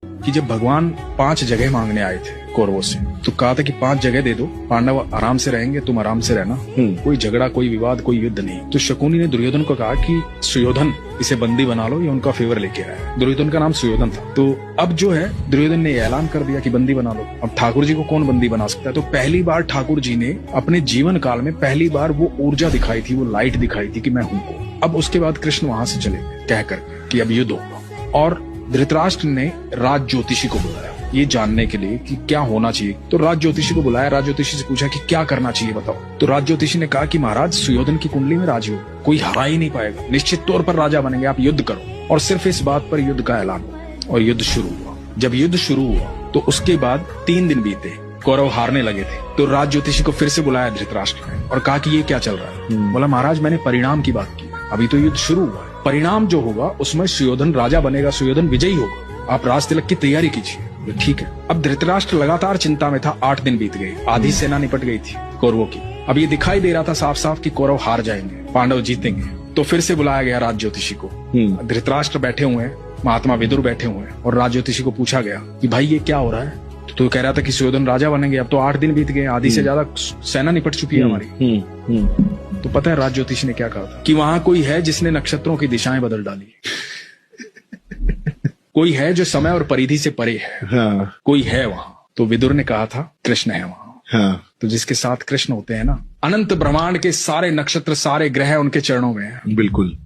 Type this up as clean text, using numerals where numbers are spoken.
कि जब भगवान 5 जगह मांगने आए थे कौरवों से, तो कहा था कि 5 जगह दे दो, पांडव आराम से रहेंगे, तुम आराम से रहना, कोई झगड़ा, कोई विवाद, कोई युद्ध नहीं। तो शकुनी ने दुर्योधन को कहा कि सुयोधन इसे बंदी बना लो, ये उनका फेवर लेके आया। दुर्योधन का नाम सुयोधन था। तो अब जो है दुर्योधन ने ऐलान कर दिया कि बंदी बना लो। अब ठाकुर जी को कौन बंदी बना सकता है? तो पहली बार ठाकुर जी ने अपने जीवन काल में पहली बार वो ऊर्जा दिखाई थी, वो लाइट दिखाई थी कि मैं हूं को। अब उसके बाद कृष्ण वहां से चले गए कहकर कि अब युद्ध होगा, और धृतराष्ट्र ने राज ज्योतिषी को बुलाया ये जानने के लिए कि क्या होना चाहिए। तो राज ज्योतिषी को बुलाया, राज ज्योतिषी से पूछा कि क्या करना चाहिए बताओ। तो राज ज्योतिषी ने कहा कि महाराज सुयोधन की कुंडली में राजयोग, कोई हरा ही नहीं पाएगा, निश्चित तौर पर राजा बनेंगे, आप युद्ध करो। और सिर्फ इस बात पर युद्ध का ऐलान हुआ और युद्ध शुरू हुआ। जब युद्ध शुरू हुआ तो उसके बाद 3 दिन बीते, कौरव हारने लगे थे। तो राज ज्योतिषी को फिर से बुलाया धृतराष्ट्र ने और कहा कि ये क्या चल रहा है। बोला महाराज मैंने परिणाम की बात की, अभी तो युद्ध शुरू हुआ है, परिणाम जो होगा उसमें सुयोधन राजा बनेगा, सुयोधन विजयी होगा, आप राज तिलक की तैयारी कीजिए। ठीक है। अब धृतराष्ट्र लगातार चिंता में था। 8 दिन बीत गए, आधी सेना निपट गई थी कौरवों की। अब ये दिखाई दे रहा था साफ साफ कि कौरव हार जाएंगे, पांडव जीतेंगे। तो फिर से बुलाया गया राज ज्योतिषी को। धृतराष्ट्र बैठे हुए हैं, महात्मा विदुर बैठे हुए हैं, और राज ज्योतिषी को पूछा गया कि भाई ये क्या हो रहा है। तो कह रहा था कि सुयोधन राजा बनेंगे। अब तो 8 दिन बीत गए, आधी से ज्यादा सेना निपट चुकी है हमारी। तो पता है राज ज्योतिषी ने क्या कहा था? कि वहां कोई है जिसने नक्षत्रों की दिशाएं बदल डाली, कोई है जो समय और परिधि से परे है। हाँ। कोई है वहां। तो विदुर ने कहा था कृष्ण है वहां। हाँ। तो जिसके साथ कृष्ण होते हैं ना, अनंत ब्रह्मांड के सारे नक्षत्र, सारे ग्रह उनके चरणों में हैं। बिल्कुल।